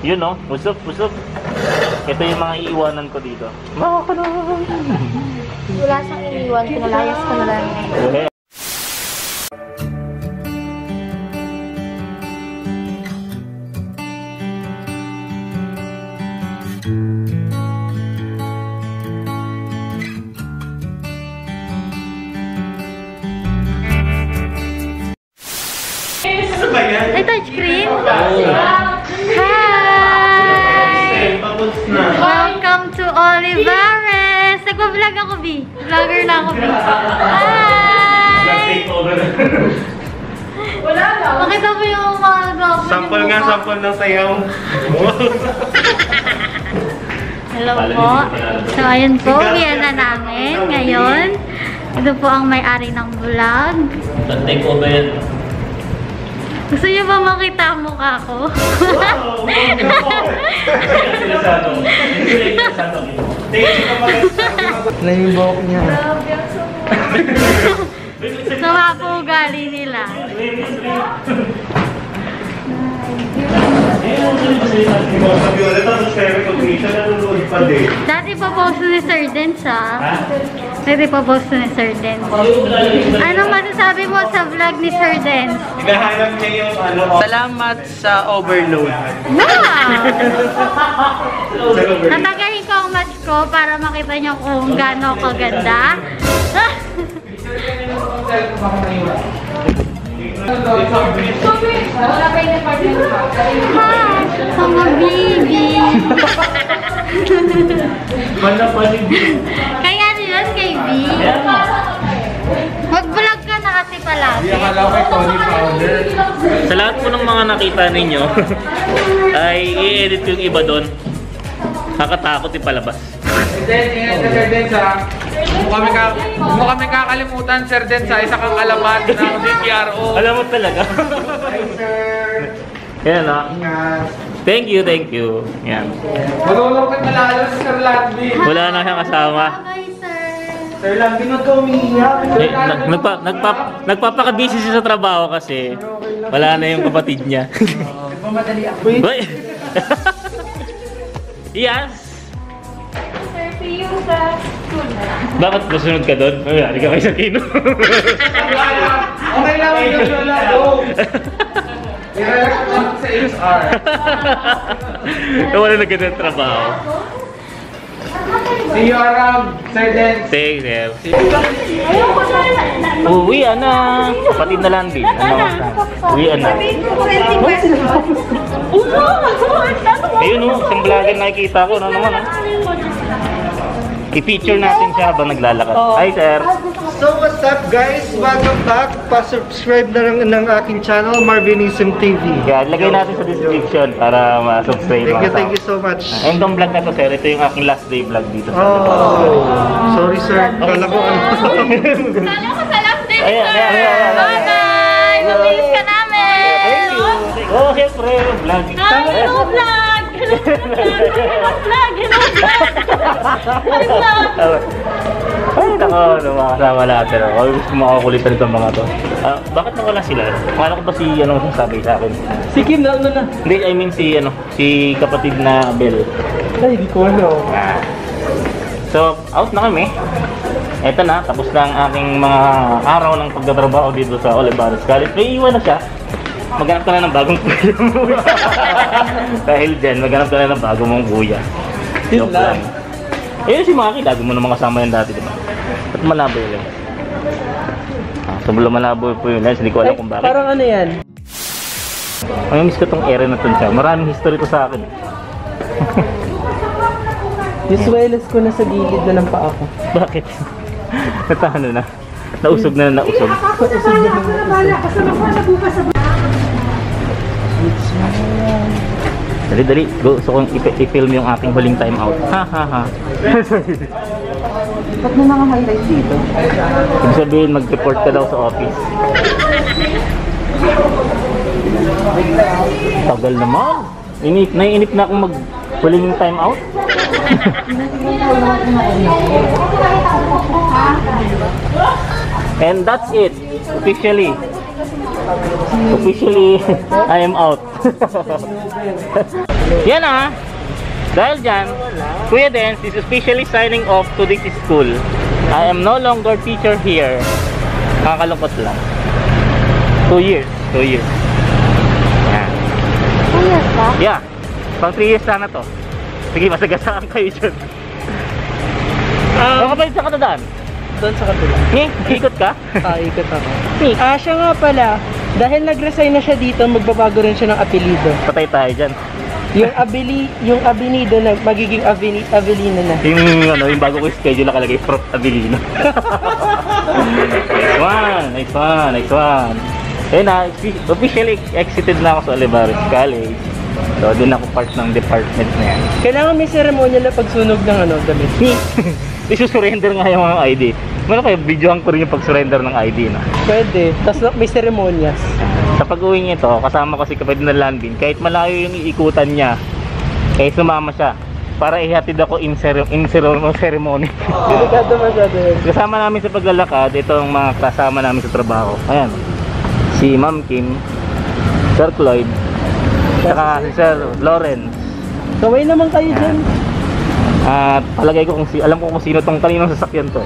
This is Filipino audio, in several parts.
Yun no, usap. Ito yung mga iiwanan ko dito. Makakanoon. Wala siyang iniwan, pinalayas ko na lang. Okay. Ay, touchscreen? Hi! Welcome to Olivares! Nagpa-vlog ako, B. Vlogger na ako, B. Hi! Wala lang. Makita mo yung mga gwapo. Sample ng sayaw. Hello po. So, ayun po. Uwian na namin ngayon. Ito po ang may-ari ng vlog. Take over yan. Gusto niyo ba makita ang mukha ko? Wow! Na yung buhok niya. Sama po ugali nila. Dati pa post ni Sir Dance, ha? Dati pa post ni Sir Dance. Anong masasabi mo sa vlog ni Sir Dance? Hinahanap niya yung ano. Salamat sa overload. Wow! Natagayin ko ang match ko para makita niyo kung gaano kaganda. Hi! Mga baby! Kaya ano yun, kay B? Mag-vlog ka na kasi palagi. Hindi akala ko kay Tony Powder. Sa lahat po ng mga nakita ninyo, ay i-edit ko yung iba doon. Kakatakot ipalabas. Sir Densa, mo kami kakalimutan, Sir Densa, isa kang alamat ng DPRO. Alam mo talaga. Hi, sir. Yan na. Thank you. Yan. Malulong ka nalala si Sir Landry. Wala na siyang kasama. Bye, sir. Sir Landry, huwag ka umiiyak. Nagpapaka-busy siya sa trabaho kasi wala na yung kapatid niya. Nagmamadali ako. Wait. Yes. Sir, see you sa school na lang. Bakit masunod ka doon? Mayari ka kayo sa kino. Okay lang, wala go. I-relax lang sa HR. Wala na ganun trabaho. See you around, Sir Densa. Thanks, Ev. Uwian na. Kapatid na lang din. Uwian na. Ayun o, isang vlogger nakikita ko. Ano naman o? I-feature natin siya habang naglalakad. Hi, sir. So what's up guys? Welcome back. Pa-subscribe na lang ng aking channel, Marvinism TV. Yan, lagay natin sa description para ma-subscribe. Thank you so much. Ayun tong vlog na to, sir. Ito yung aking last day vlog dito sa Sorry sir. Kala ko ano. Sana ko sa last day, Ayan, sir! ayan. Bye-bye! Mabilis ka namin! Thank you. Oh, siyempre, vlog. Hi, hello vlog! Hello vlog! Ay, nako, makasama natin. Ako gusto makakulitan itong mga to. Bakit nawala sila? Kala ko ba si, ano, sabi sa akin? Si Kim na na. Hindi, I mean si, ano, si kapatid na Bel. Ay, di ko ano. So, out na kami. Eto na, tapos na ang aking mga araw ng pagtatrabaho dito sa Olivares College. May iwan na siya. Maghanap ka na ng bagong kuya mo. Dahil dyan, maghanap ka na ng bagong mong kuya. Joke lang. Eh, si Maki, lagi mo namang kasama yan dati, diba? At malabo yun. Sobrang malabo po yun. Hindi ko alam kung bakit. Parang ano yan? May miss ko tong area na to siya. Maraming history to sa akin. Yung swelas ko na sa gilid na ng paa ko. Bakit? Natano na. Nausog na nausog. Dali. Gusto kong i-film yung aking huling time out. Ha. Ba't may mga highlights dito? Ibig sabihin, mag-report ka daw sa office. Tagal naman. Naiinip na akong mag-huling time out. And that's it. Officially. Officially, I am out. Yan ah. Dahil dyan, Kuya Dance is officially signing off to this school. I am no longer teacher here. Kakalungkot lang. 2 years. 2 years. Yan. 2 years ba? Yeah. Pang 3 years na to. Sige, masagasaan kayo dyan. Nakapalit sa katadaan? Doon sa kabila. Ikot ka? Ikot ako. Siya nga pala, dahil nag-resign na siya dito, magbabago rin siya ng apelido. Patay tayo dyan. Yung Avenido na magiging Avelino na. Yung bago ko schedule nakalagay Prof. Avelino. Nice one. Ayun na, officially exited na ako sa Olivares College. So, doon ako part ng department na yan. Kailangan may ceremonial na pagsunog ng damit. Isusurrender nga yung mga ID. Kayo, videohan ko rin yung pag-surrender ng ID, no? Pwede. Tapos may ceremonias. Sa pag-uwi niya ito, kasama ko si kapatid na Landin, kahit malayo yung iikutan niya, kahit sumama siya, para ihatid ako in ceremony. Delikado masyado yun. Kasama namin sa paglalakad, ito ang mga kasama namin sa trabaho. Ayan, si Ma'am Kim, Sir Cloyd, saka si Sir Lawrence. Kaway naman kayo dyan. At palagay ko alam ko kung sino tong kaninong sasakyan to.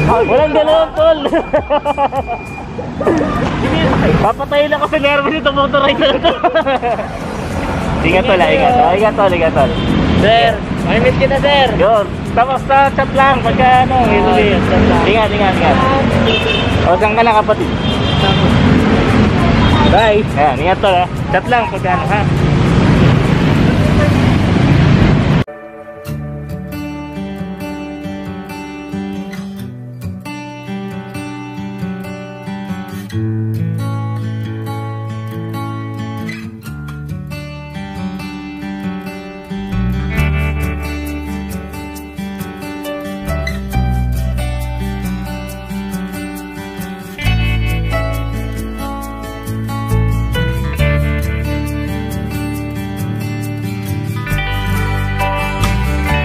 Walang gano'n, tol. Papatayin lang kasi nervous itong motorizer to. Ingat tol. Sir, may miss kita, sir. Yun. Tapos chat lang pagka ano. Ingat. O, saan ka na kapatid? Bye. Ayan, ingat tol ha. Chat lang pagka ano ha.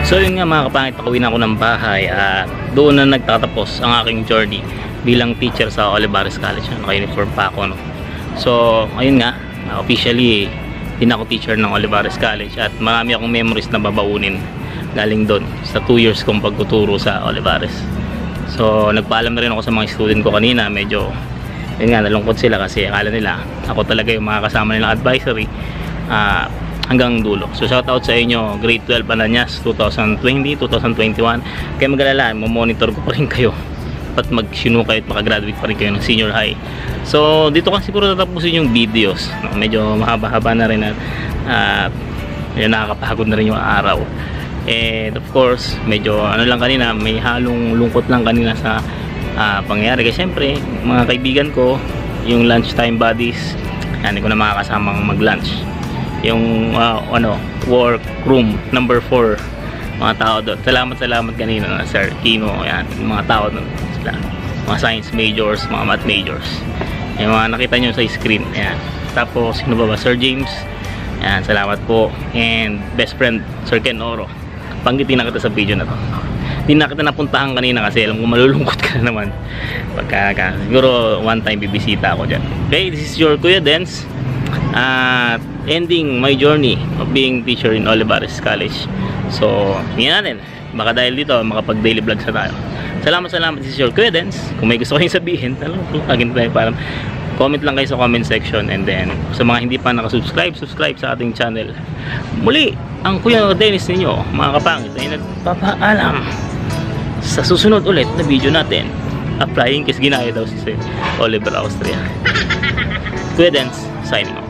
So yun nga mga kapangit, pauwi na ako ng bahay at doon na nagtatapos ang aking journey bilang teacher sa Olivares College. Naka-uniform pa ako, no? So ayun nga, officially din ako teacher ng Olivares College at marami akong memories na babaunin galing doon sa 2 years kong pagtuturo sa Olivares. So nagpaalam na rin ako sa mga student ko kanina, medyo yun nga, nalungkot sila kasi akala nila ako talaga yung mga kasama nilang advisory hanggang dulo. So shoutout sa inyo, grade 12 Ananias 2020, 2021. Kaya mag-alala, monitor ko pa rin kayo at mag-sino kayo at makagraduate pa rin kayo ng senior high. So dito kasi siguro tatapusin yung videos, no? Medyo mahaba-haba na rin at medyo nakakapagod na rin yung araw. And of course, medyo ano lang kanina, may halong lungkot lang kanina sa pangyayari. Kasi syempre, mga kaibigan ko, yung lunchtime buddies, hindi ko na makakasamang mag-lunch. Yung workroom number 4, mga tao doon. Salamat kanina na Sir Kino, yan, mga tao doon sila, mga science majors, mga math majors, yung mga nakita nyo sa screen. Ayan. Tapos sino ba Sir James, yan, salamat po. And best friend Sir Ken Oro, panggitin na kita sa video na to. Hindi na kita napuntahan kanina kasi alam ko malulungkot ka na naman pagka siguro one time bibisita ako dyan. Okay, this is your Kuya Dance at ending my journey of being teacher in Olivares College. So tingnan natin, baka dahil dito makapag daily vlogs na tayo. Salamat, this is your Kuya Dance. Kung may gusto kayong sabihin, lagin tayo, parang comment lang kayo sa comment section. And then sa mga hindi pa nakasubscribe, subscribe sa ating channel. Muli ang Kuya Dennis ninyo, mga kapangit, ay nagpapaalam sa susunod ulit na video natin. Applying kasi ginaya daw si Oliver Austria. Kuya Dance signing off.